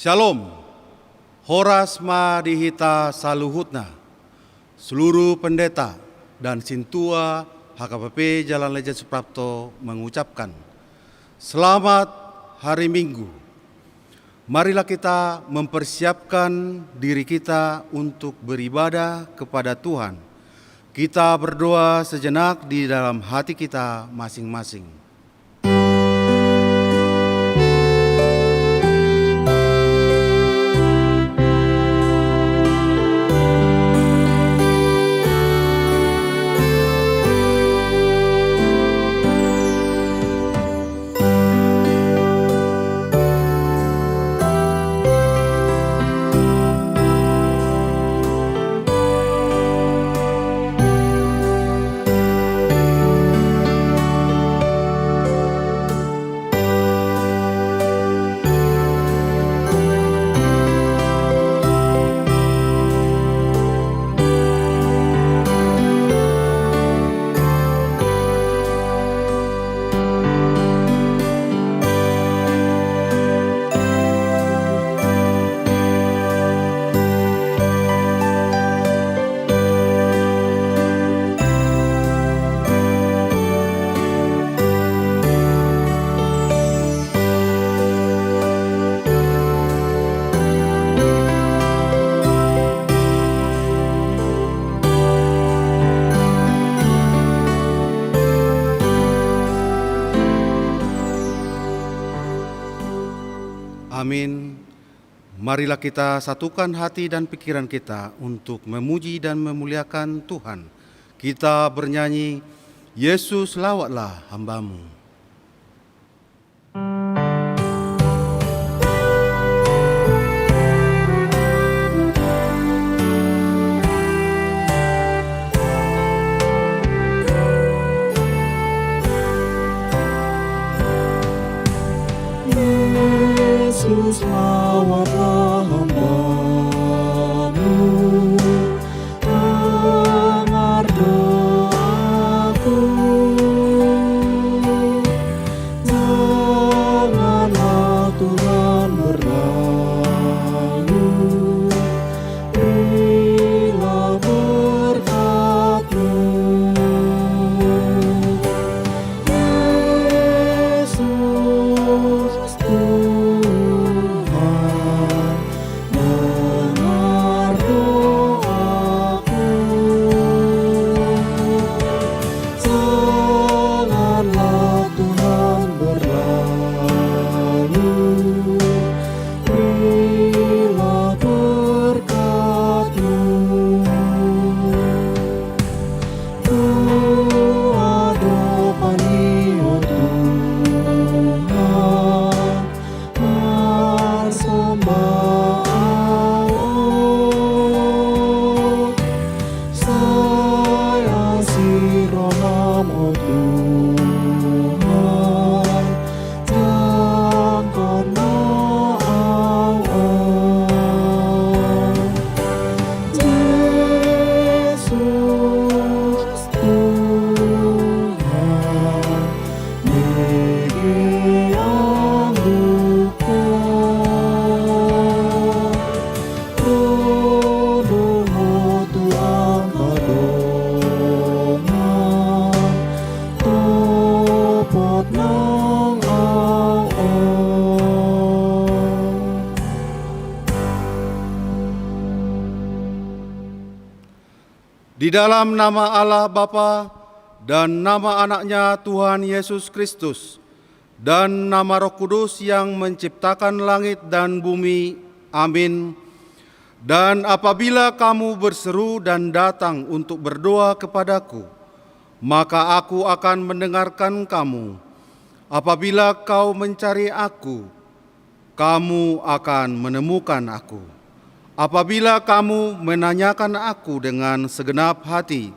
Shalom, Horas Madihita Saluhutna, seluruh pendeta dan Sintua HKBP Jalan Lejen Suprapto mengucapkan selamat hari Minggu. Marilah kita mempersiapkan diri kita untuk beribadah kepada Tuhan. Kita berdoa sejenak di dalam hati kita masing-masing. Amin. Marilah kita satukan hati dan pikiran kita untuk memuji dan memuliakan Tuhan. Kita bernyanyi, Yesus lawatlah hamba-Mu. Yesus lawatlah hamba-Mu, dengar doaku. Janganlah Tuhan berlalu, berilah berkat-Mu. Yesus Di dalam nama Allah Bapa dan nama anaknya Tuhan Yesus Kristus dan nama Roh Kudus yang menciptakan langit dan bumi. Amin. Dan apabila kamu berseru dan datang untuk berdoa kepadaku, maka aku akan mendengarkan kamu. Apabila kau mencari aku, kamu akan menemukan aku. Apabila kamu menanyakan aku dengan segenap hati,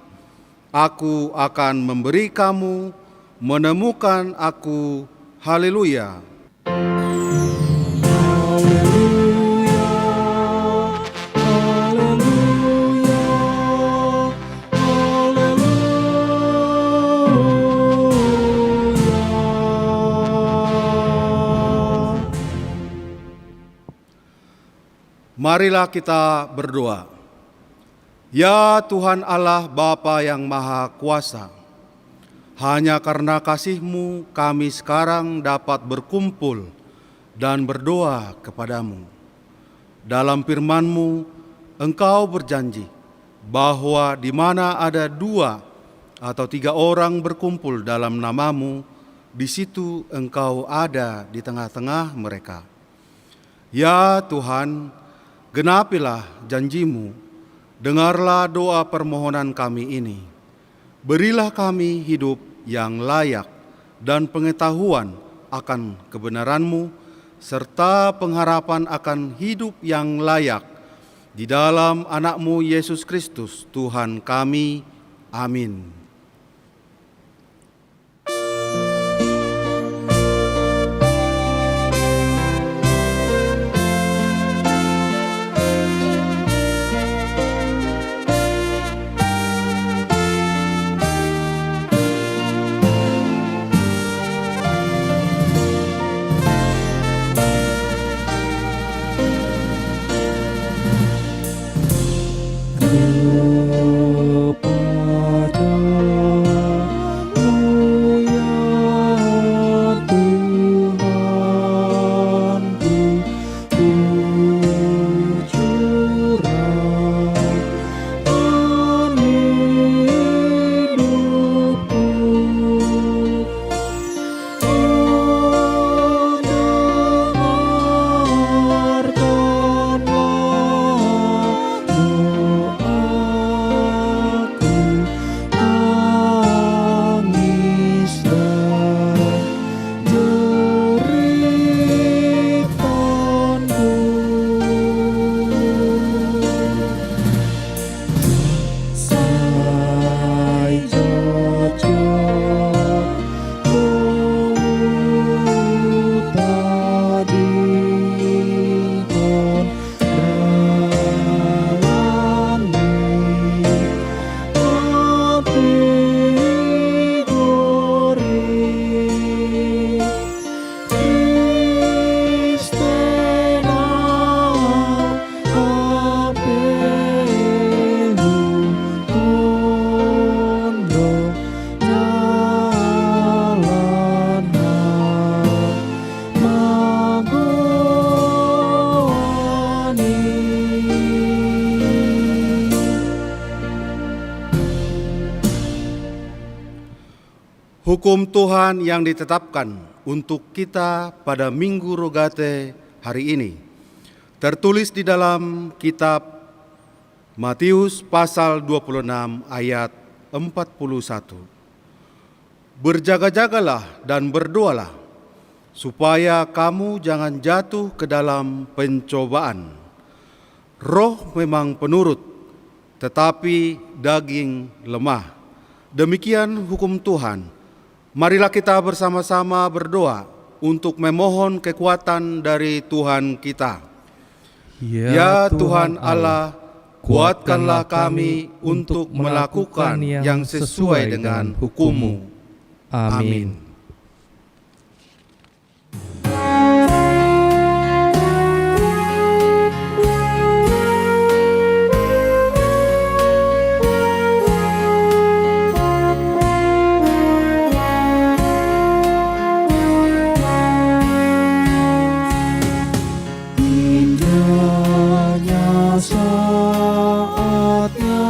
aku akan memberi kamu menemukan aku. Haleluya. Marilah kita berdoa. Ya Tuhan Allah Bapa yang Maha Kuasa, hanya karena kasih-Mu kami sekarang dapat berkumpul dan berdoa kepadamu. Dalam firman-Mu, Engkau berjanji bahwa di mana ada 2 atau 3 orang berkumpul dalam nama-Mu, di situ Engkau ada di tengah-tengah mereka. Ya Tuhan, genapilah janji-Mu. Dengarlah doa permohonan kami ini. Berilah kami hidup yang layak dan pengetahuan akan kebenaran-Mu, serta pengharapan akan hidup yang layak di dalam Anak-Mu Yesus Kristus, Tuhan kami. Amin. Hukum Tuhan yang ditetapkan untuk kita pada Minggu Rogate hari ini tertulis di dalam kitab Matius pasal 26 ayat 41. Berjaga-jagalah dan berdoalah supaya kamu jangan jatuh ke dalam pencobaan. Roh memang penurut, tetapi daging lemah. Demikian hukum Tuhan. Marilah kita bersama-sama berdoa untuk memohon kekuatan dari Tuhan kita. Ya Tuhan Allah, kuatkanlah kami untuk melakukan yang sesuai dengan hukum-Mu. Amin. Saatnya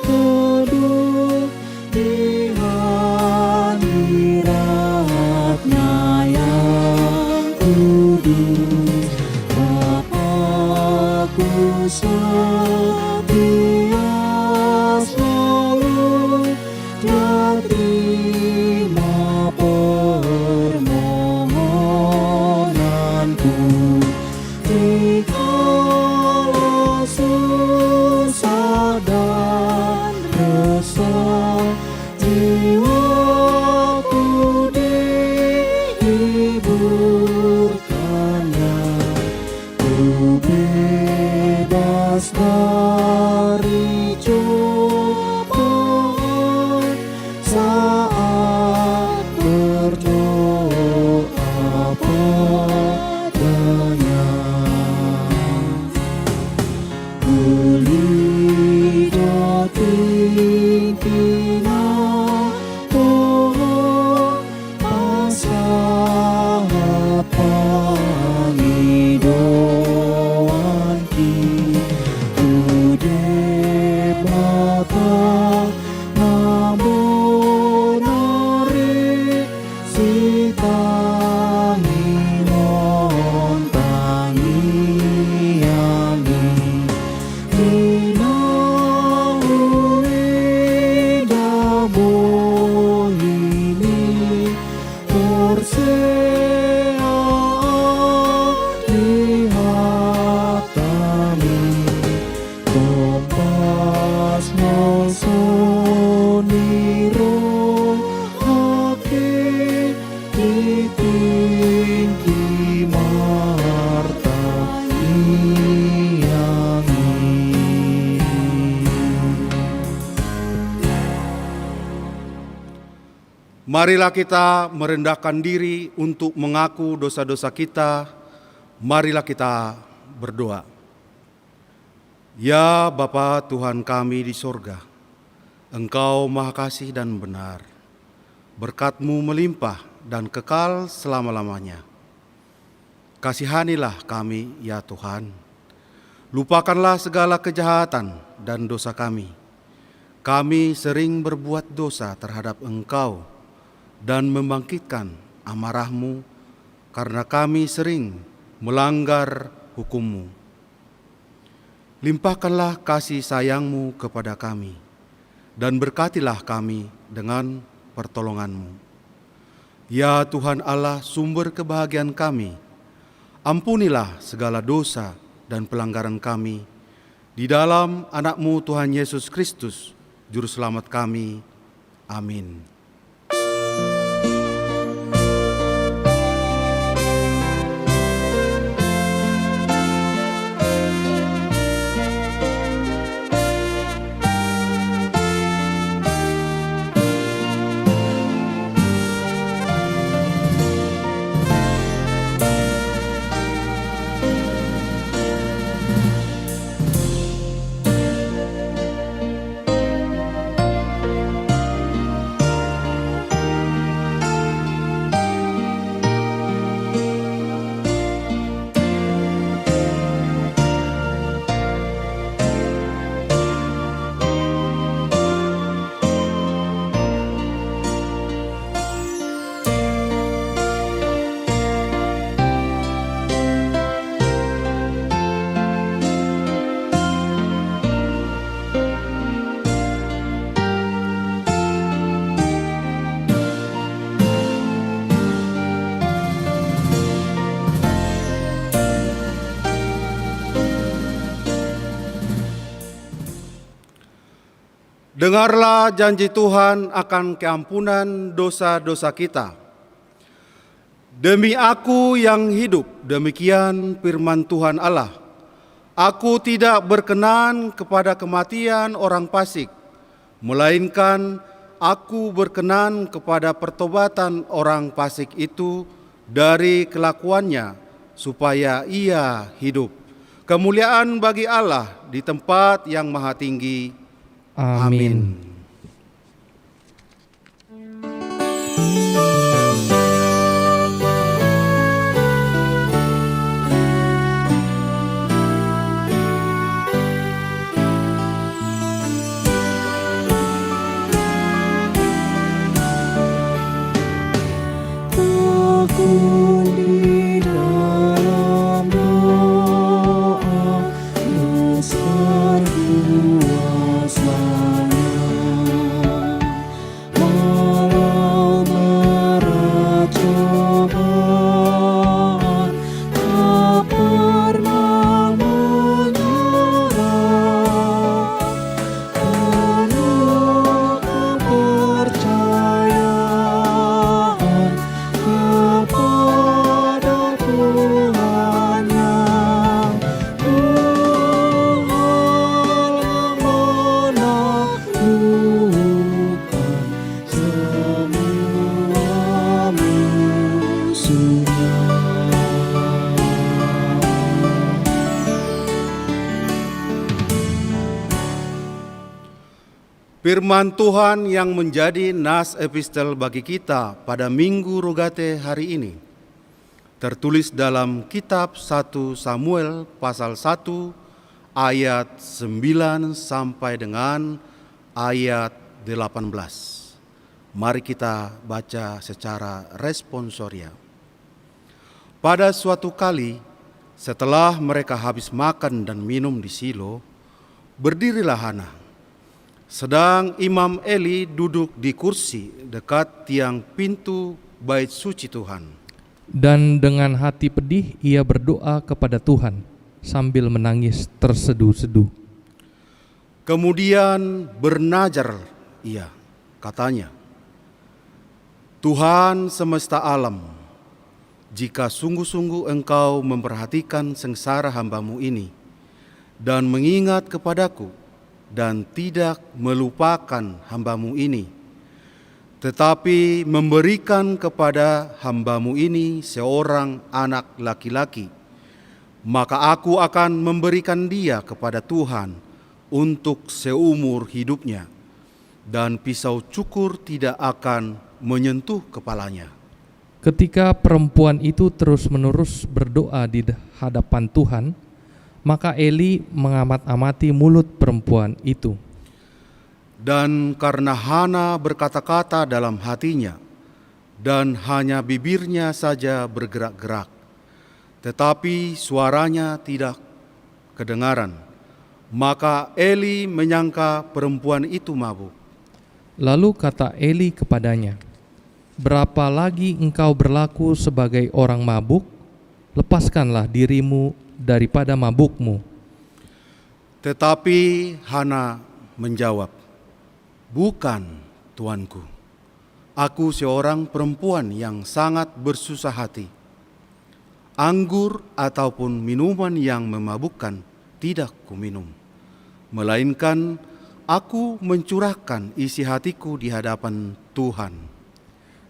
teduh di hadirat nabonare sitangi montangi yangi inaui dabohini Porsea lihatami Kompas nosoniro hake itinggi marta iyangi. Marilah kita merendahkan diri untuk mengaku dosa-dosa kita. Marilah kita berdoa. Ya Bapa Tuhan kami di sorga, Engkau Maha Kasih dan benar. Berkat-Mu melimpah dan kekal selama-lamanya. Kasihanilah kami ya Tuhan. Lupakanlah segala kejahatan dan dosa kami. Kami sering berbuat dosa terhadap Engkau dan membangkitkan amarah-Mu karena kami sering melanggar hukum-Mu. Limpahkanlah kasih sayang-Mu kepada kami dan berkatilah kami dengan pertolongan-Mu. Ya Tuhan Allah, sumber kebahagiaan kami, ampunilah segala dosa dan pelanggaran kami di dalam anak-Mu Tuhan Yesus Kristus, Juru Selamat kami. Amin. Dengarlah janji Tuhan akan keampunan dosa-dosa kita. Demi Aku yang hidup, demikian firman Tuhan Allah. Aku tidak berkenan kepada kematian orang fasik, melainkan Aku berkenan kepada pertobatan orang fasik itu dari kelakuannya, supaya ia hidup. Kemuliaan bagi Allah di tempat yang maha tinggi. Amin. Tekun di dalam doa besar kuasa-Nya, walau berat cobaan, tak pernah menyerah. Penuh kepercayaan kepada Tuhan yang Tuhan yang menaklukkan semua musuhnya. Firman Tuhan yang menjadi nas epistel bagi kita pada Minggu Rogate hari ini tertulis dalam kitab 1 Samuel pasal 1 ayat 9 sampai dengan ayat 18. Mari kita baca secara responsoria. Pada suatu kali, setelah mereka habis makan dan minum di Silo, berdirilah Hana. Sedang Imam Eli duduk di kursi dekat tiang pintu bait suci Tuhan. Dan dengan hati pedih ia berdoa kepada Tuhan sambil menangis terseduh-seduh. Kemudian bernajar ia, katanya, Tuhan semesta alam, jika sungguh-sungguh Engkau memperhatikan sengsara hamba-Mu ini dan mengingat kepadaku dan tidak melupakan hamba-Mu ini, tetapi memberikan kepada hamba-Mu ini seorang anak laki-laki, maka aku akan memberikan dia kepada Tuhan untuk seumur hidupnya, dan pisau cukur tidak akan menyentuh kepalanya. Ketika perempuan itu terus-menerus berdoa di hadapan Tuhan, maka Eli mengamat-amati mulut perempuan itu. Dan karena Hana berkata-kata dalam hatinya, dan hanya bibirnya saja bergerak-gerak, tetapi suaranya tidak kedengaran, maka Eli menyangka perempuan itu mabuk. Lalu kata Eli kepadanya, "Berapa lagi engkau berlaku sebagai orang mabuk? Lepaskanlah dirimu daripada mabukmu." Tetapi Hana menjawab, "Bukan, Tuanku. Aku seorang perempuan yang sangat bersusah hati. Anggur ataupun minuman yang memabukkan tidak kuminum, melainkan aku mencurahkan isi hatiku di hadapan Tuhan."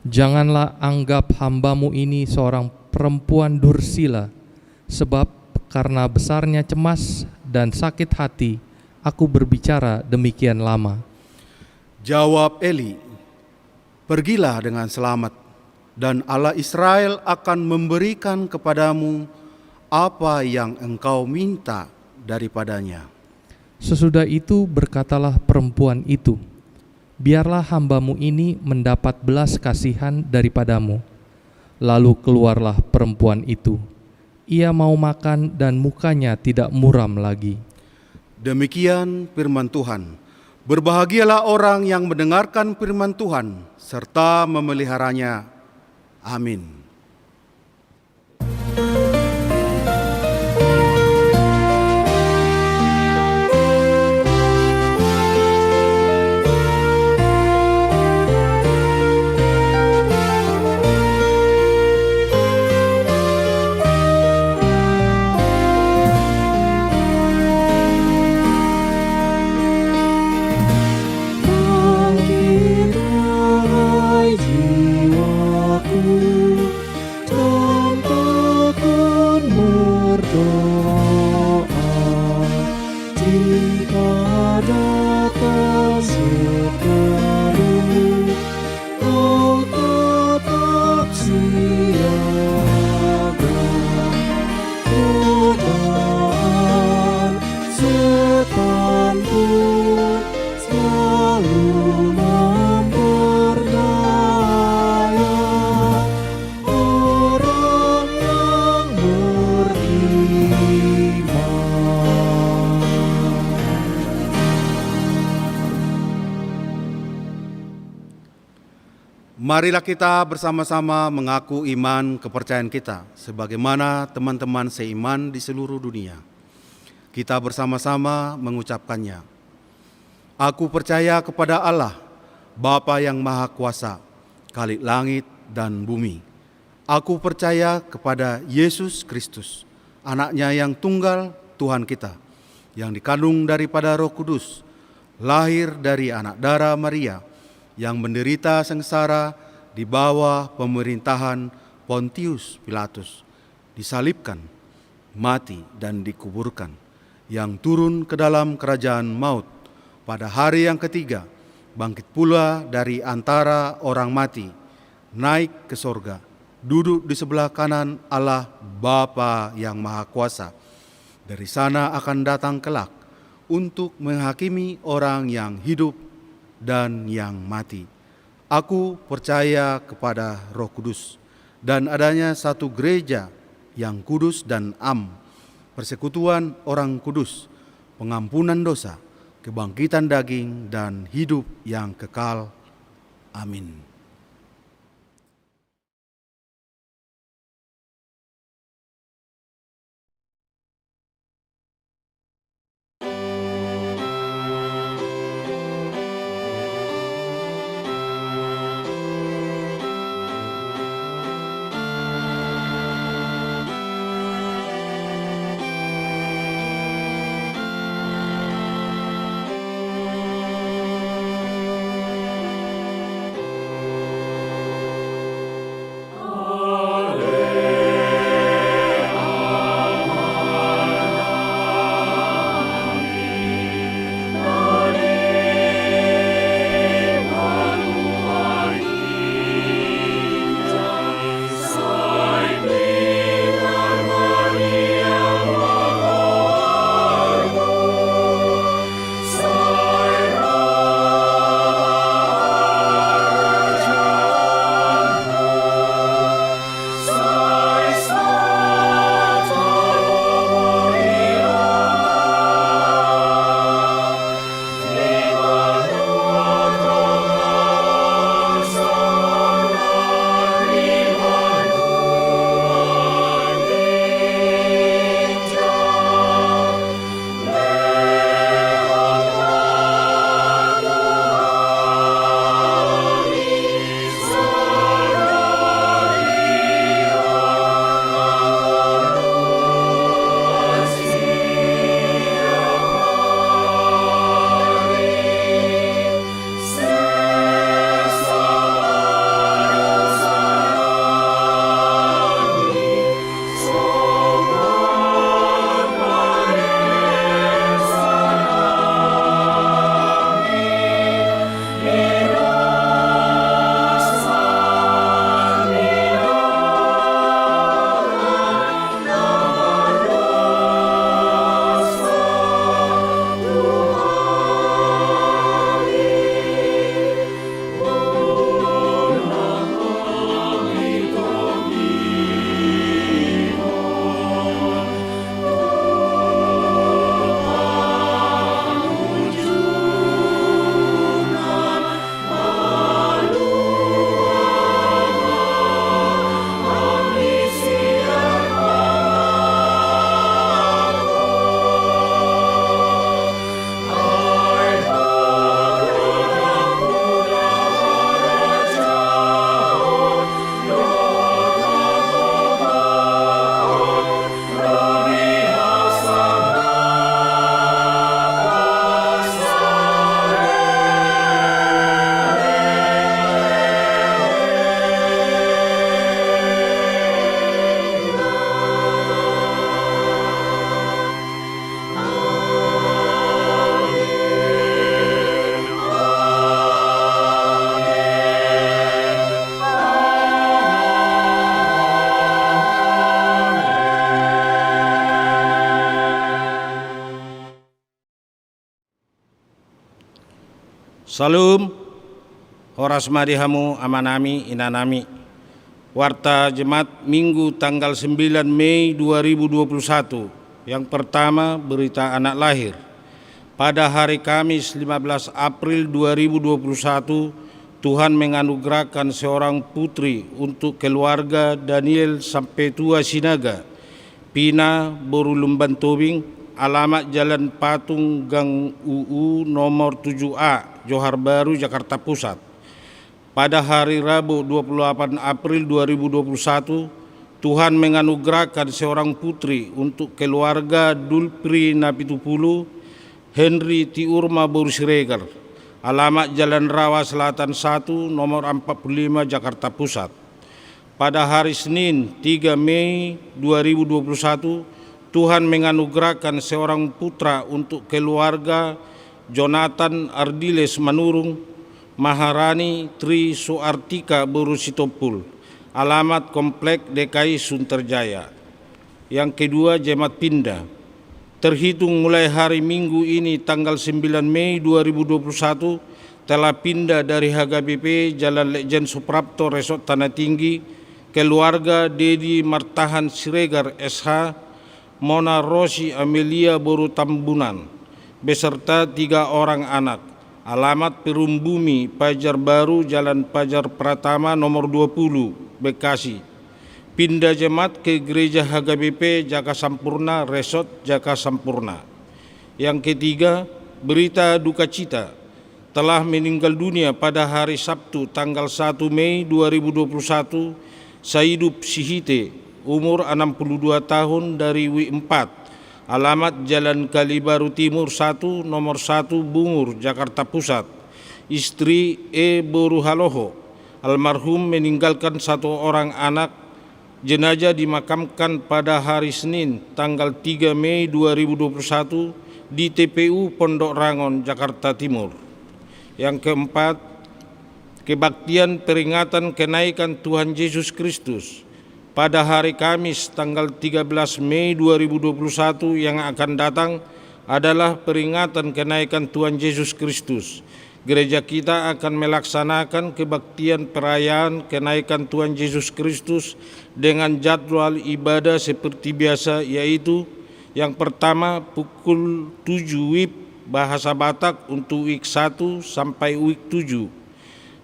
Janganlah anggap hamba-Mu ini seorang perempuan dursila, sebab karena besarnya cemas dan sakit hati, aku berbicara demikian lama. Jawab Eli, "Pergilah dengan selamat, dan Allah Israel akan memberikan kepadamu apa yang engkau minta daripadanya." Sesudah itu berkatalah perempuan itu, "Biarlah hamba-Mu ini mendapat belas kasihan daripadamu." Lalu keluarlah perempuan itu. Ia mau makan dan mukanya tidak muram lagi. Demikian firman Tuhan. Berbahagialah orang yang mendengarkan firman Tuhan serta memeliharanya. Amin. Bangkitlah jiwaku, dan takkan berdoa, jika datang seteru, kau tetap siaga. Godaan setan pun selalu memperdaya orang yang beriman. Marilah kita bersama-sama mengaku iman kepercayaan kita sebagaimana teman-teman seiman di seluruh dunia. Kita bersama-sama mengucapkannya. Aku percaya kepada Allah, Bapa yang Maha Kuasa, Khalik langit dan bumi. Aku percaya kepada Yesus Kristus, Anaknya yang tunggal Tuhan kita, yang dikandung daripada Roh Kudus, lahir dari anak darah Maria, yang menderita sengsara di bawah pemerintahan Pontius Pilatus, disalibkan, mati dan dikuburkan, yang turun ke dalam kerajaan maut, pada hari yang ketiga bangkit pula dari antara orang mati, naik ke sorga, duduk di sebelah kanan Allah Bapa yang Maha Kuasa. Dari sana akan datang kelak untuk menghakimi orang yang hidup dan yang mati. Aku percaya kepada Roh Kudus dan adanya satu gereja yang kudus dan am, persekutuan orang kudus, pengampunan dosa, kebangkitan daging, dan hidup yang kekal. Amin. Salum, horas madihamu amanami inanami. Warta Jemaat Minggu tanggal 9 Mei 2021. Yang pertama, berita anak lahir. Pada hari Kamis 15 April 2021, Tuhan menganugerahkan seorang putri untuk keluarga Daniel Sampetua Sinaga, Pina Borulumban Tobing, alamat Jalan Patung Gang UU nomor 7A, Johar Baru, Jakarta Pusat. Pada hari Rabu 28 April 2021, Tuhan menganugerahkan seorang putri untuk keluarga Dulpri Napitupulu, Henry Tiurma Boru Siregar, alamat Jalan Rawa Selatan 1, nomor 45, Jakarta Pusat. Pada hari Senin 3 Mei 2021, Tuhan menganugerahkan seorang putra untuk keluarga Jonathan Ardiles Manurung, Maharani Tri Suartika Boru Sitopul, alamat Komplek DKI Sunterjaya. Yang kedua, Jemaat Pindah. Terhitung mulai hari Minggu ini tanggal 9 Mei 2021, telah pindah dari HKBP Jalan Lejen Suprapto Resort Tanah Tinggi, keluarga Dedi Martahan Siregar SH, Mona Rosi Amelia Boru Tambunan, beserta 3 orang anak. Alamat Perum Bumi, Pajar Baru, Jalan Pajar Pratama nomor 20, Bekasi. Pindah jemaat ke Gereja HKBP Jaka Sampurna, Resort Jaka Sampurna. Yang ketiga, berita duka cita, telah meninggal dunia pada hari Sabtu tanggal 1 Mei 2021 Saidup Sihite, umur 62 tahun, dari W4, alamat Jalan Kalibaru Timur 1 nomor 1 Bungur, Jakarta Pusat. Istri E. Boru Haloho. Almarhum meninggalkan 1 orang anak. Jenazah dimakamkan pada hari Senin tanggal 3 Mei 2021 di TPU Pondok Rangon, Jakarta Timur. Yang keempat, kebaktian peringatan kenaikan Tuhan Yesus Kristus pada hari Kamis tanggal 13 Mei 2021 yang akan datang adalah peringatan kenaikan Tuhan Yesus Kristus. Gereja kita akan melaksanakan kebaktian perayaan kenaikan Tuhan Yesus Kristus dengan jadwal ibadah seperti biasa, yaitu yang pertama pukul 7 WIB bahasa Batak untuk week 1 sampai week 7.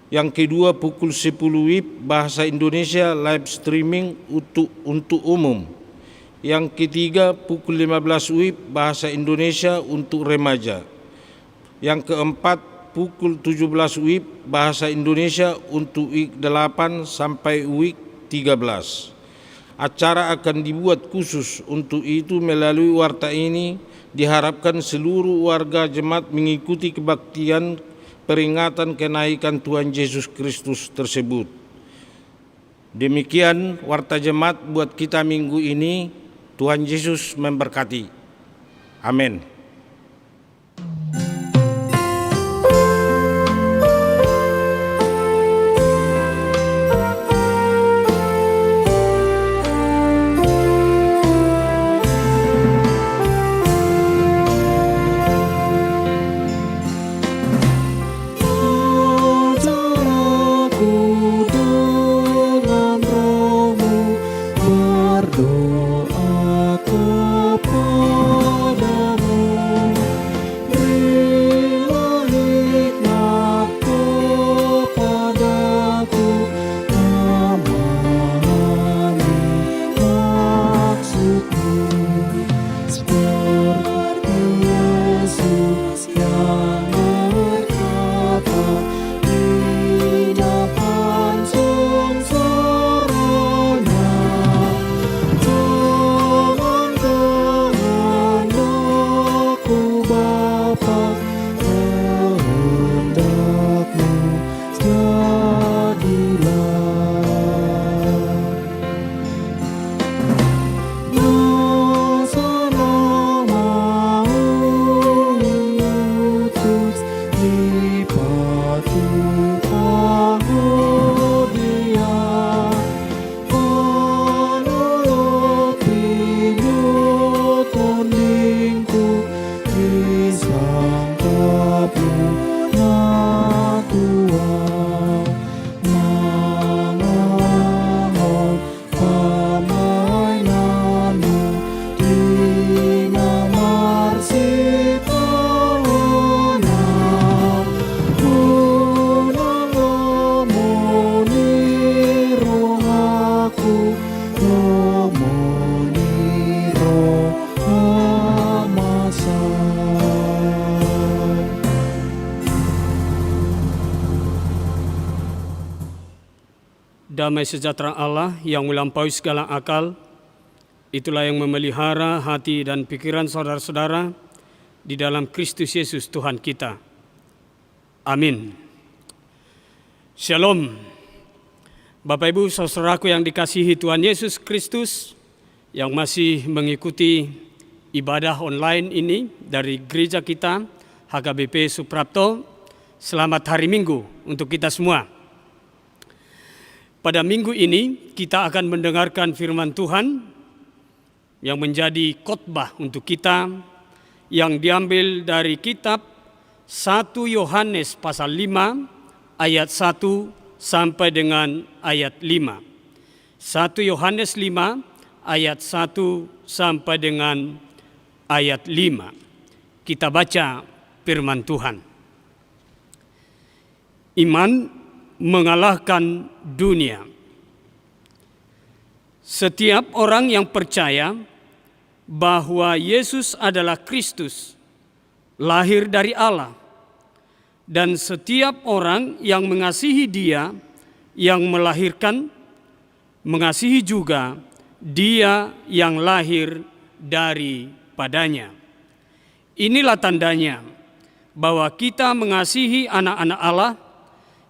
Yang kedua pukul 10 WIB bahasa Indonesia live streaming untuk umum. Yang ketiga pukul 15 WIB bahasa Indonesia untuk remaja. Yang keempat pukul 17 WIB bahasa Indonesia untuk week 8 sampai week 13. Acara akan dibuat khusus untuk itu melalui warta ini. Diharapkan seluruh warga jemaat mengikuti kebaktian peringatan kenaikan Tuhan Yesus Kristus tersebut. Demikian warta jemaat buat kita minggu ini. Tuhan Yesus memberkati. Amin. Damai sejahtera Allah yang melampaui segala akal, itulah yang memelihara hati dan pikiran saudara-saudara di dalam Kristus Yesus Tuhan kita. Amin. Shalom. Bapak Ibu saudaraku yang dikasihi Tuhan Yesus Kristus, yang masih mengikuti ibadah online ini dari gereja kita HKBP Suprapto, selamat hari Minggu untuk kita semua. Pada minggu ini kita akan mendengarkan firman Tuhan yang menjadi khotbah untuk kita, yang diambil dari kitab 1 Yohanes pasal 5 ayat 1 sampai dengan ayat 5. 1 Yohanes 5 ayat 1 sampai dengan ayat 5. Kita baca firman Tuhan. Iman mengalahkan dunia. Setiap orang yang percaya bahwa Yesus adalah Kristus, lahir dari Allah, dan setiap orang yang mengasihi Dia yang melahirkan, mengasihi juga Dia yang lahir daripadanya. Inilah tandanya bahwa kita mengasihi anak-anak Allah,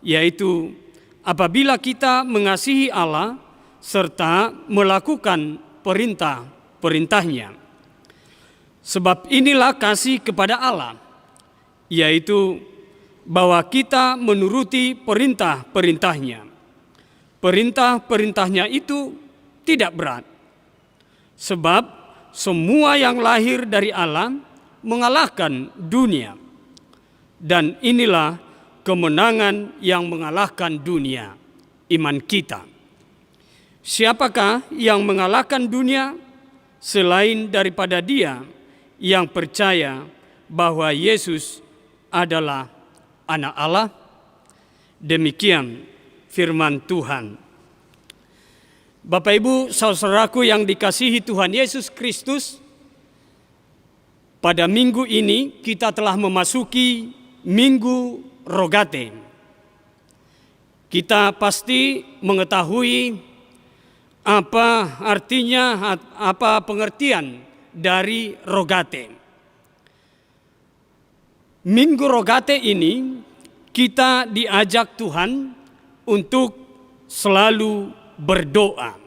yaitu apabila kita mengasihi Allah serta melakukan perintah-perintahnya. Sebab inilah kasih kepada Allah, yaitu bahwa kita menuruti perintah-perintahnya. Perintah-perintahnya itu tidak berat, sebab semua yang lahir dari Allah mengalahkan dunia. Dan inilah kemenangan yang mengalahkan dunia, iman kita. Siapakah yang mengalahkan dunia selain daripada Dia yang percaya bahwa Yesus adalah Anak Allah? Demikian firman Tuhan. Bapak Ibu, saudaraku yang dikasihi Tuhan Yesus Kristus, pada minggu ini kita telah memasuki Minggu Rogate. Kita pasti mengetahui apa artinya, apa pengertian dari Rogate. Minggu Rogate ini kita diajak Tuhan untuk selalu berdoa.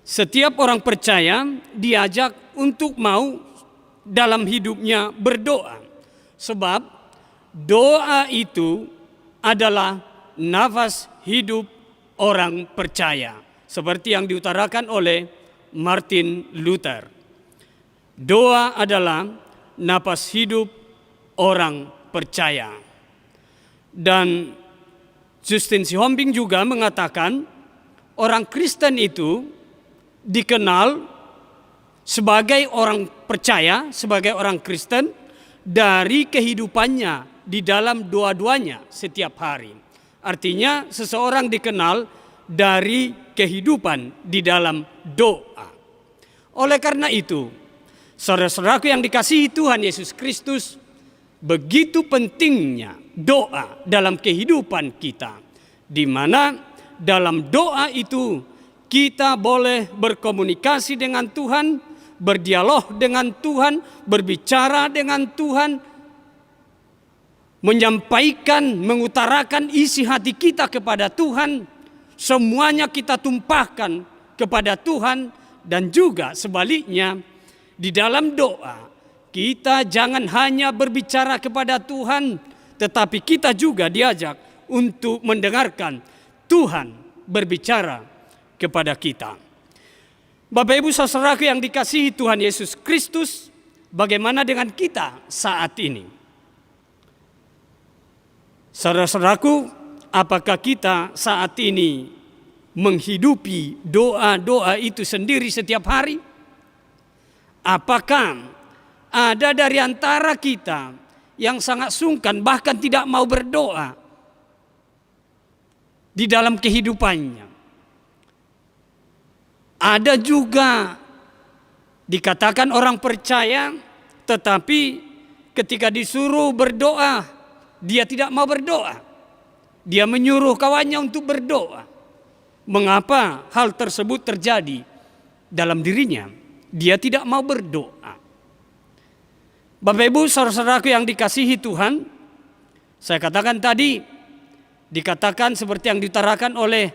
Setiap orang percaya diajak untuk mau dalam hidupnya berdoa. Sebab doa itu adalah nafas hidup orang percaya. Seperti yang diutarakan oleh Martin Luther. Doa adalah nafas hidup orang percaya. Dan Justin Sihombing juga mengatakan orang Kristen itu dikenal sebagai orang percaya, sebagai orang Kristen dari kehidupannya di dalam doa-doanya setiap hari. Artinya seseorang dikenal dari kehidupan di dalam doa. Oleh karena itu, saudara-saudaraku yang dikasihi Tuhan Yesus Kristus, begitu pentingnya doa dalam kehidupan kita, di mana dalam doa itu kita boleh berkomunikasi dengan Tuhan, berdialog dengan Tuhan, berbicara dengan Tuhan, menyampaikan, mengutarakan isi hati kita kepada Tuhan. Semuanya kita tumpahkan kepada Tuhan, dan juga sebaliknya di dalam doa kita jangan hanya berbicara kepada Tuhan, tetapi kita juga diajak untuk mendengarkan Tuhan berbicara kepada kita. Bapak Ibu saudaraku yang dikasihi Tuhan Yesus Kristus, bagaimana dengan kita saat ini? Saudara-saudaraku, apakah kita saat ini menghidupi doa-doa itu sendiri setiap hari? Apakah ada dari antara kita yang sangat sungkan, bahkan tidak mau berdoa di dalam kehidupannya? Ada juga dikatakan orang percaya, tetapi ketika disuruh berdoa, dia tidak mau berdoa. Dia menyuruh kawannya untuk berdoa. Mengapa hal tersebut terjadi dalam dirinya? Dia tidak mau berdoa. Bapak Ibu saudara-saudaraku yang dikasihi Tuhan, saya katakan tadi, dikatakan seperti yang diutarakan oleh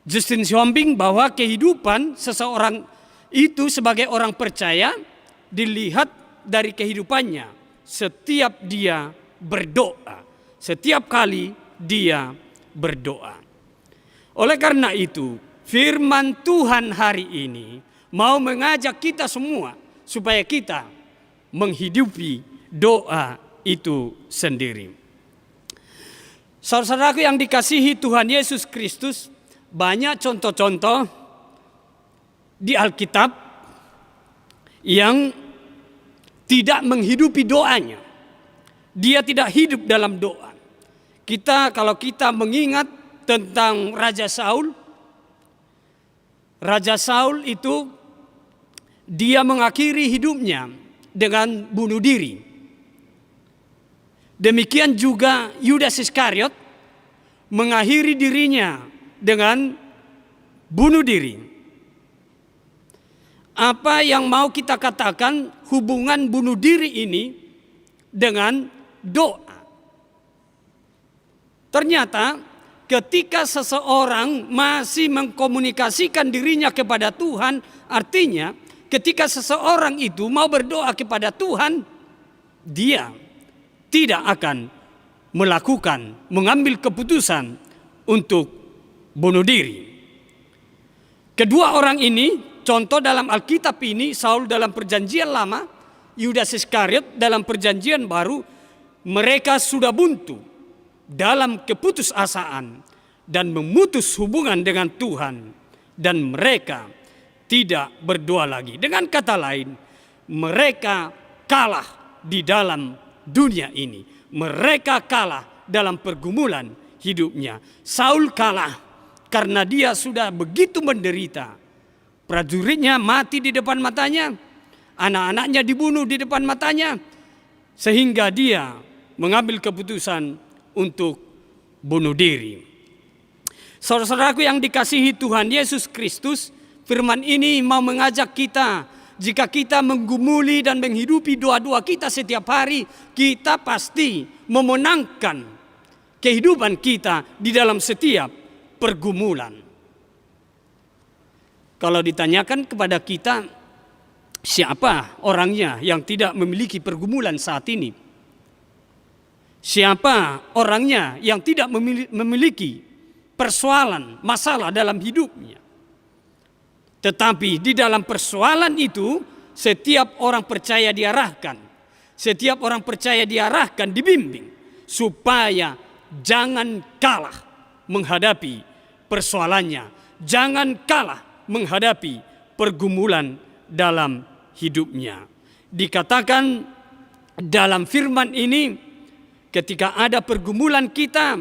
Justin Sihombing, bahwa kehidupan seseorang itu sebagai orang percaya dilihat dari kehidupannya setiap dia berdoa, setiap kali dia berdoa. Oleh karena itu, firman Tuhan hari ini mau mengajak kita semua supaya kita menghidupi doa itu sendiri. Saudara-saudaraku yang dikasihi Tuhan Yesus Kristus, banyak contoh-contoh di Alkitab yang tidak menghidupi doanya. Dia tidak hidup dalam doa. Kalau kita mengingat tentang Raja Saul itu dia mengakhiri hidupnya dengan bunuh diri. Demikian juga Yudas Iskariot mengakhiri dirinya dengan bunuh diri. Apa yang mau kita katakan hubungan bunuh diri ini dengan doa? Ternyata ketika seseorang masih mengkomunikasikan dirinya kepada Tuhan, artinya ketika seseorang itu mau berdoa kepada Tuhan, dia tidak akan mengambil keputusan untuk bunuh diri. Kedua orang ini, contoh dalam Alkitab ini, Saul dalam Perjanjian Lama, Yudas Iskariot dalam Perjanjian Baru, mereka sudah buntu dalam keputusasaan dan memutus hubungan dengan Tuhan, dan mereka tidak berdoa lagi. Dengan kata lain, mereka kalah di dalam dunia ini. Mereka kalah dalam pergumulan hidupnya. Saul kalah karena dia sudah begitu menderita. Prajuritnya mati di depan matanya, anak-anaknya dibunuh di depan matanya, sehingga dia mengambil keputusan untuk bunuh diri. Saudara-saudaraku yang dikasihi Tuhan Yesus Kristus, firman ini mau mengajak kita, jika kita menggumuli dan menghidupi doa-doa kita setiap hari, kita pasti memenangkan kehidupan kita di dalam setiap pergumulan. Kalau ditanyakan kepada kita, siapa orangnya yang tidak memiliki pergumulan saat ini? Siapa orangnya yang tidak memiliki persoalan, masalah dalam hidupnya? Tetapi di dalam persoalan itu, setiap orang percaya diarahkan. Setiap orang percaya diarahkan, dibimbing. Supaya jangan kalah menghadapi persoalannya. Jangan kalah menghadapi pergumulan dalam hidupnya. Dikatakan dalam firman ini, ketika ada pergumulan kita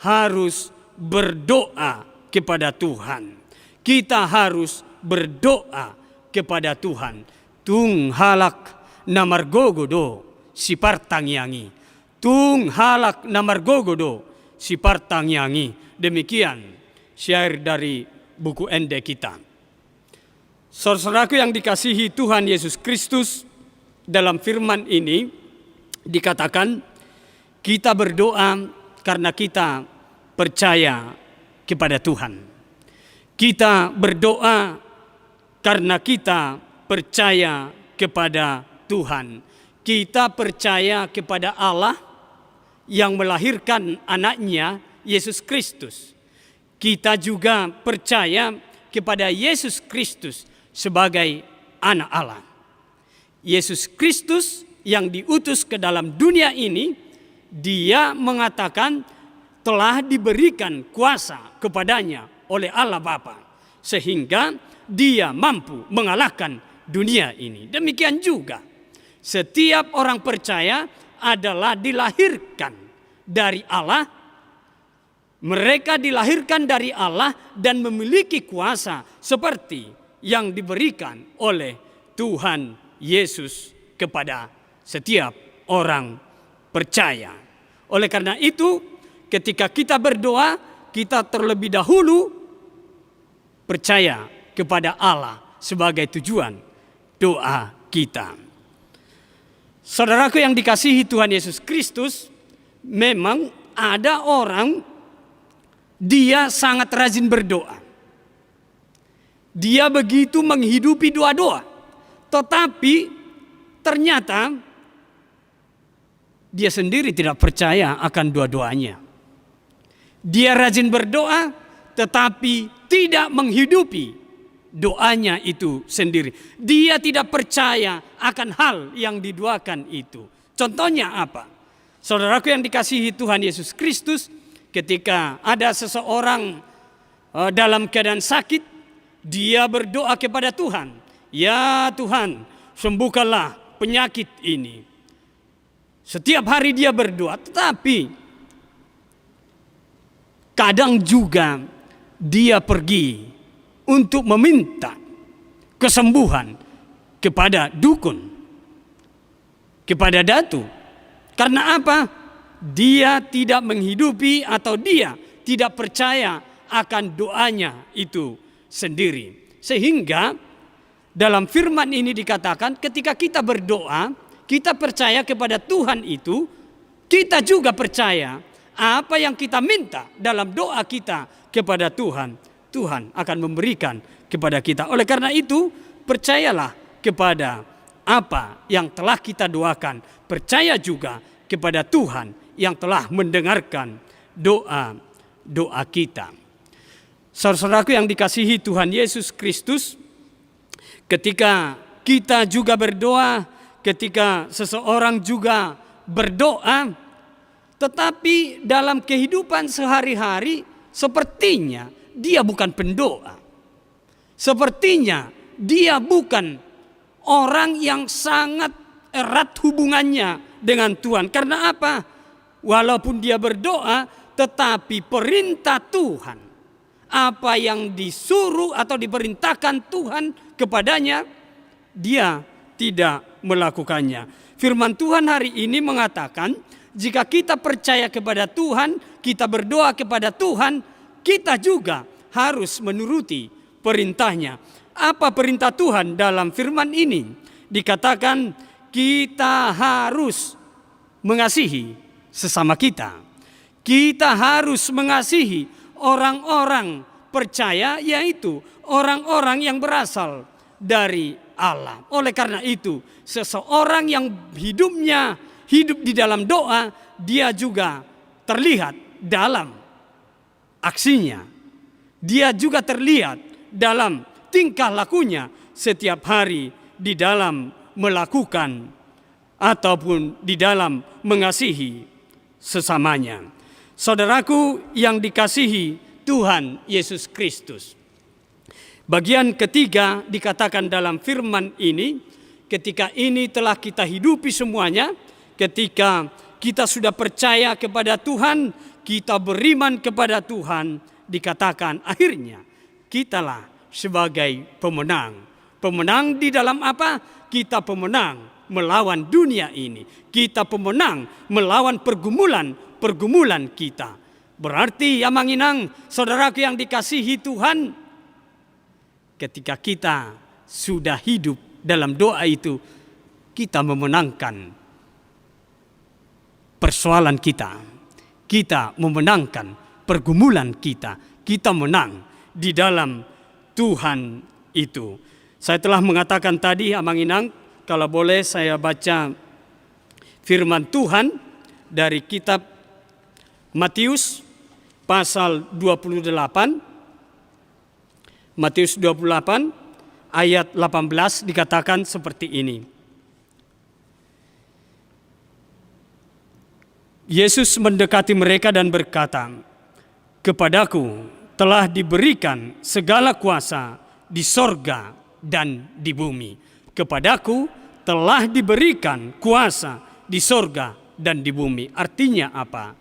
harus berdoa kepada Tuhan. Kita harus berdoa kepada Tuhan. Tung halak namargogodo si partangyangi. Tung halak namargogodo si partangyangi. Demikian syair dari buku Ende kita. Saudaraku yang dikasihi Tuhan Yesus Kristus, dalam firman ini dikatakan kita berdoa karena kita percaya kepada Tuhan. Kita berdoa karena kita percaya kepada Tuhan. Kita percaya kepada Allah yang melahirkan anaknya Yesus Kristus. Kita juga percaya kepada Yesus Kristus sebagai anak Allah. Yesus Kristus yang diutus ke dalam dunia ini, dia mengatakan telah diberikan kuasa kepadanya oleh Allah Bapa, sehingga dia mampu mengalahkan dunia ini. Demikian juga setiap orang percaya adalah dilahirkan dari Allah. Mereka dilahirkan dari Allah dan memiliki kuasa seperti yang diberikan oleh Tuhan Yesus kepada setiap orang percaya. Oleh karena itu, ketika kita berdoa, kita terlebih dahulu percaya kepada Allah sebagai tujuan doa kita. Saudaraku yang dikasihi Tuhan Yesus Kristus, memang ada orang dia sangat rajin berdoa. Dia begitu menghidupi doa-doa, tetapi ternyata dia sendiri tidak percaya akan doa-doanya. Dia rajin berdoa, tetapi tidak menghidupi doanya itu sendiri. Dia tidak percaya akan hal yang didoakan itu. Contohnya apa? Saudaraku yang dikasihi Tuhan Yesus Kristus, ketika ada seseorang dalam keadaan sakit, dia berdoa kepada Tuhan, "Ya Tuhan, sembuhkanlah penyakit ini." Setiap hari dia berdoa, tetapi kadang juga dia pergi untuk meminta kesembuhan kepada dukun, kepada datu. Karena apa? Dia tidak menghidupi atau dia tidak percaya akan doanya itu sendiri. Sehingga dalam firman ini dikatakan ketika kita berdoa, kita percaya kepada Tuhan itu, kita juga percaya apa yang kita minta dalam doa kita kepada Tuhan, Tuhan akan memberikan kepada kita. Oleh karena itu, percayalah kepada apa yang telah kita doakan. Percaya juga kepada Tuhan yang telah mendengarkan doa kita. Saudaraku yang dikasihi Tuhan Yesus Kristus, ketika kita juga berdoa, ketika seseorang juga berdoa, tetapi dalam kehidupan sehari-hari sepertinya dia bukan pendoa. Sepertinya dia bukan orang yang sangat erat hubungannya dengan Tuhan. Karena apa? Walaupun dia berdoa, tetapi perintah Tuhan, apa yang disuruh atau diperintahkan Tuhan kepadanya, dia tidak melakukannya. Firman Tuhan hari ini mengatakan, jika kita percaya kepada Tuhan, kita berdoa kepada Tuhan, kita juga harus menuruti perintahnya. Apa perintah Tuhan dalam firman ini? Dikatakan kita harus mengasihi sesama kita. Kita harus mengasihi orang-orang percaya, yaitu orang-orang yang berasal dari Allah. Oleh karena itu, seseorang yang hidupnya hidup di dalam doa, dia juga terlihat dalam aksinya. Dia juga terlihat dalam tingkah lakunya setiap hari di dalam melakukan ataupun di dalam mengasihi sesamanya. Saudaraku yang dikasihi Tuhan Yesus Kristus, bagian ketiga dikatakan dalam firman ini, ketika ini telah kita hidupi semuanya, ketika kita sudah percaya kepada Tuhan, kita beriman kepada Tuhan, dikatakan akhirnya kitalah sebagai pemenang. Pemenang di dalam apa? Kita pemenang melawan dunia ini. Kita pemenang melawan pergumulan kita. Berarti ya manginang, saudaraku yang dikasihi Tuhan, ketika kita sudah hidup dalam doa itu, kita memenangkan persoalan kita. Kita memenangkan pergumulan kita. Kita menang di dalam Tuhan itu. Saya telah mengatakan tadi, Amanginang, kalau boleh saya baca firman Tuhan dari kitab Matius pasal 28. Matius 28 ayat 18 dikatakan seperti ini. Yesus mendekati mereka dan berkata, "Kepadaku telah diberikan segala kuasa di sorga dan di bumi." Kepadaku telah diberikan kuasa di sorga dan di bumi. Artinya apa?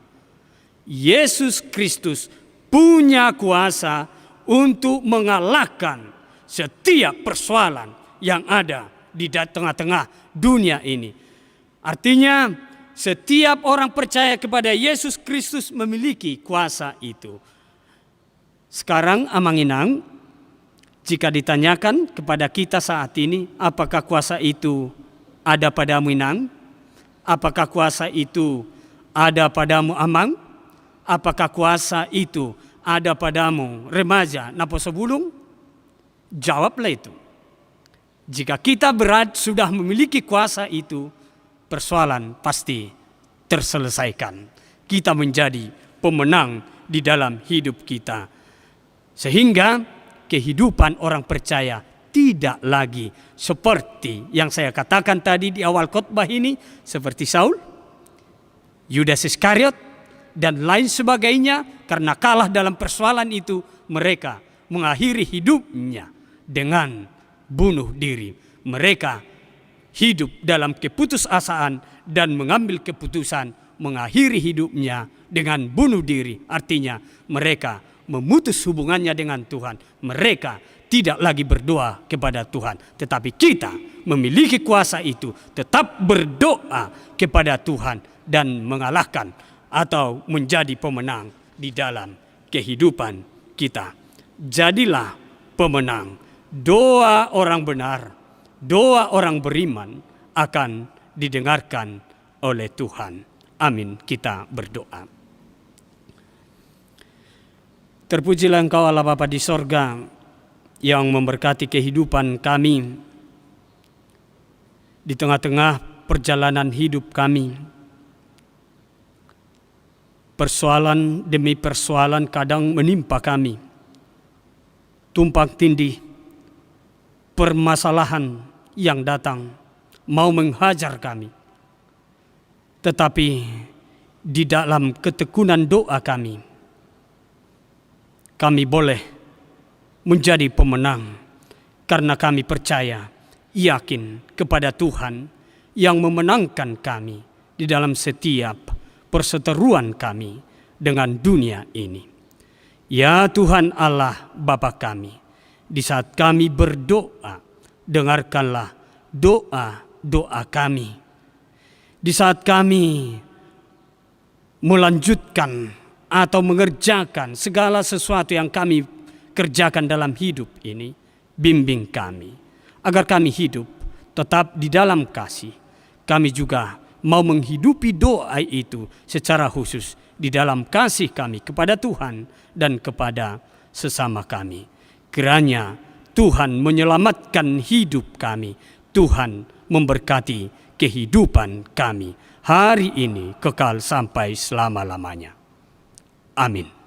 Yesus Kristus punya kuasa untuk mengalahkan setiap persoalan yang ada di tengah-tengah dunia ini. Artinya setiap orang percaya kepada Yesus Kristus memiliki kuasa itu. Sekarang Amanginang, jika ditanyakan kepada kita saat ini, apakah kuasa itu ada padamu Inang? Apakah kuasa itu ada padamu Amang? Apakah kuasa itu ada padamu remaja Napo Sebulung? Jawablah itu. Jika kita sudah memiliki kuasa itu, persoalan pasti terselesaikan. Kita menjadi pemenang di dalam hidup kita. Sehingga kehidupan orang percaya tidak lagi seperti yang saya katakan tadi di awal khotbah ini, seperti Saul, Yudas Iskariot, dan lain sebagainya. Karena kalah dalam persoalan itu, mereka mengakhiri hidupnya dengan bunuh diri. Mereka hidup dalam keputusasaan dan mengambil keputusan mengakhiri hidupnya dengan bunuh diri. Artinya mereka memutus hubungannya dengan Tuhan. Mereka tidak lagi berdoa kepada Tuhan. Tetapi kita memiliki kuasa itu, tetap berdoa kepada Tuhan dan mengalahkan atau menjadi pemenang di dalam kehidupan kita. Jadilah pemenang. Doa orang benar, doa orang beriman akan didengarkan oleh Tuhan. Amin. Kita berdoa. Terpujilah Engkau Allah Bapa di sorga, yang memberkati kehidupan kami di tengah-tengah perjalanan hidup kami. Persoalan demi persoalan kadang menimpa kami. Tumpang tindih, permasalahan yang datang mau menghajar kami. Tetapi di dalam ketekunan doa kami boleh menjadi pemenang karena kami percaya, yakin kepada Tuhan yang memenangkan kami di dalam setiap perseteruan kami dengan dunia ini. Ya Tuhan Allah Bapa kami, di saat kami berdoa, dengarkanlah doa-doa kami. Di saat kami melanjutkan atau mengerjakan segala sesuatu yang kami kerjakan dalam hidup ini, bimbing kami agar kami hidup tetap di dalam kasih. Kami juga mau menghidupi doa itu secara khusus di dalam kasih kami kepada Tuhan dan kepada sesama kami. Kiranya Tuhan menyelamatkan hidup kami. Tuhan memberkati kehidupan kami hari ini kekal sampai selama-lamanya. Amin.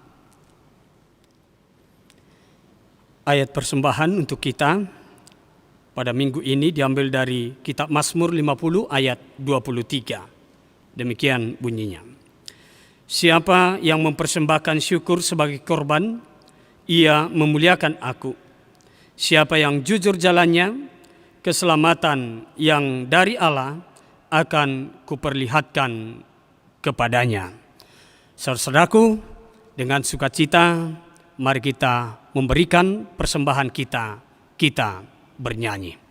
Ayat persembahan untuk kita pada minggu ini diambil dari kitab Mazmur 50 ayat 23. Demikian bunyinya. Siapa yang mempersembahkan syukur sebagai korban, ia memuliakan aku. Siapa yang jujur jalannya, keselamatan yang dari Allah akan kuperlihatkan kepadanya. Saudaraku, dengan sukacita mari kita memberikan persembahan kita bernyanyi.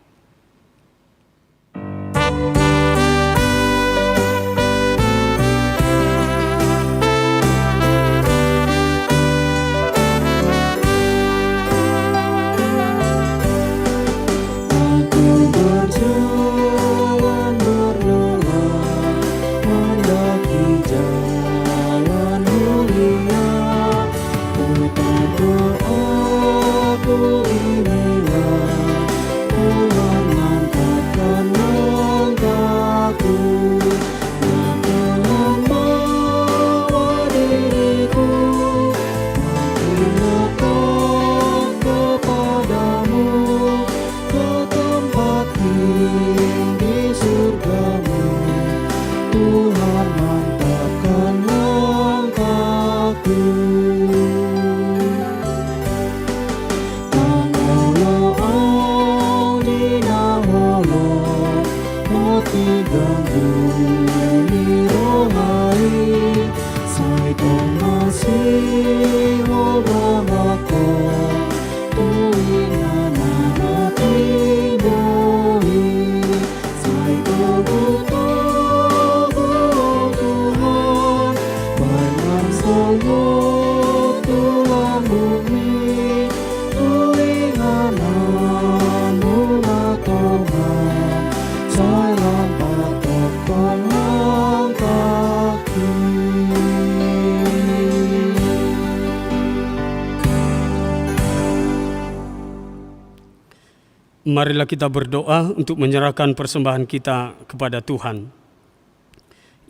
Marilah kita berdoa untuk menyerahkan persembahan kita kepada Tuhan.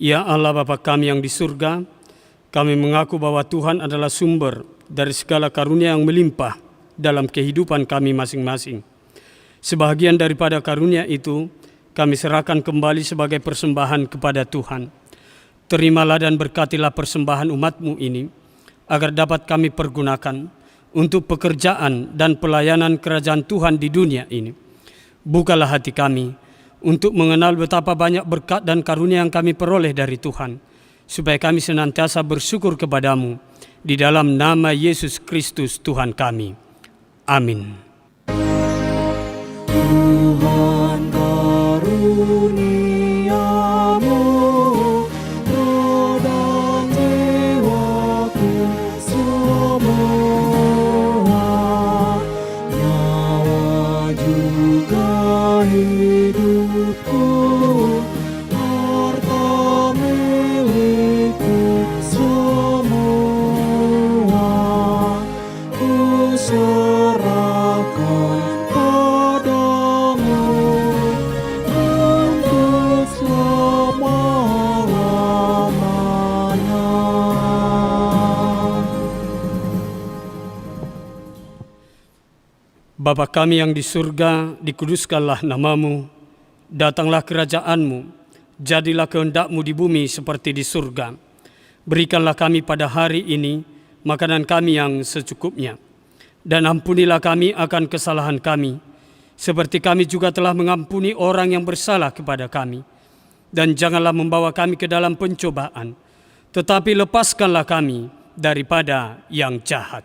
Ya Allah Bapa kami yang di surga, kami mengaku bahwa Tuhan adalah sumber dari segala karunia yang melimpah dalam kehidupan kami masing-masing. Sebahagian daripada karunia itu kami serahkan kembali sebagai persembahan kepada Tuhan. Terimalah dan berkatilah persembahan umat-Mu ini, agar dapat kami pergunakan untuk pekerjaan dan pelayanan kerajaan Tuhan di dunia ini. Bukalah hati kami untuk mengenal betapa banyak berkat dan karunia yang kami peroleh dari Tuhan, supaya kami senantiasa bersyukur kepadamu di dalam nama Yesus Kristus Tuhan kami. Amin. Tuhan karuniamu dan jiwaku semua, nyawa juga hidupku, harta milikku semua, ku serahkan padamu untuk selama-lamanya. Bapa kami yang di surga, dikuduskanlah namamu, datanglah kerajaanmu, jadilah kehendak-Mu di bumi seperti di surga. Berikanlah kami pada hari ini makanan kami yang secukupnya, dan ampunilah kami akan kesalahan kami, seperti kami juga telah mengampuni orang yang bersalah kepada kami. Dan janganlah membawa kami ke dalam pencobaan, tetapi lepaskanlah kami daripada yang jahat.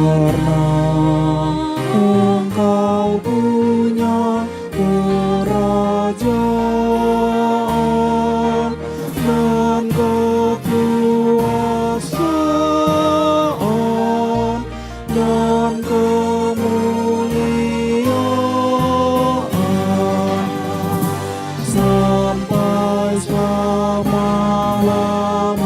Karena Engkau punya kerajaan dan kekuasaan dan kemuliaan sampai selama-lamanya.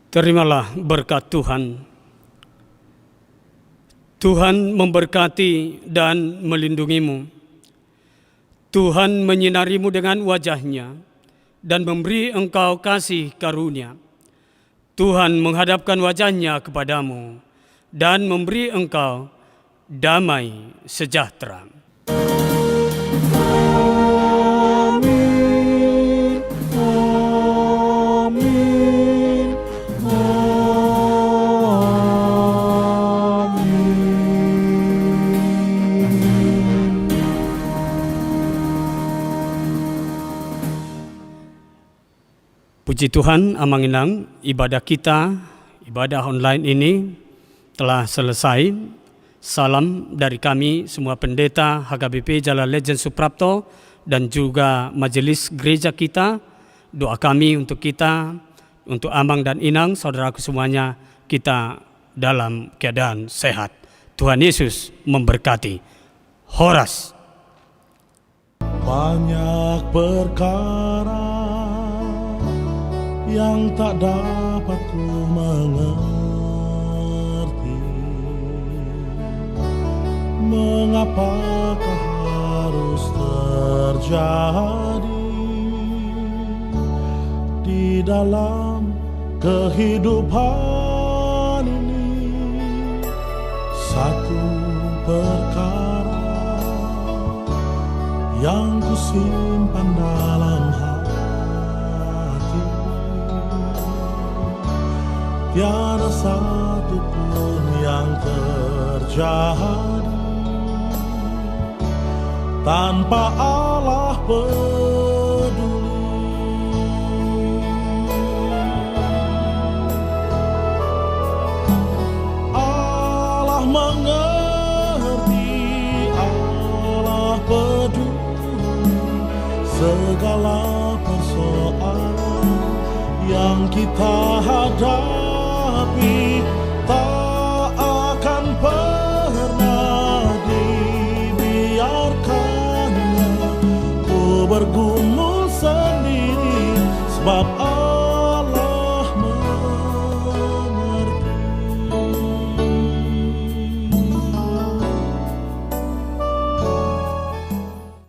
Terimalah berkat Tuhan. Tuhan memberkati dan melindungimu. Tuhan menyinarimu dengan wajah-Nya dan memberi engkau kasih karunia. Tuhan menghadapkan wajah-Nya kepadamu dan memberi engkau damai sejahtera. Amin, amin, amin. Puji Tuhan, Amanginang, ibadah kita, ibadah online ini telah selesai. Salam dari kami semua pendeta HKBP Jalan Lejen Suprapto dan juga majelis gereja kita. Doa kami untuk kita, untuk Amang dan Inang, saudaraku semuanya, kita dalam keadaan sehat. Tuhan Yesus memberkati. Horas. Banyak perkara yang tak dapat ku mengerti, mengapakah harus terjadi di dalam kehidupan ini. Satu perkara yang ku simpan dalam hati, tiada satu pun yang terjadi tanpa Allah peduli. Allah mengerti, Allah peduli segala persoalan yang kita hadapi.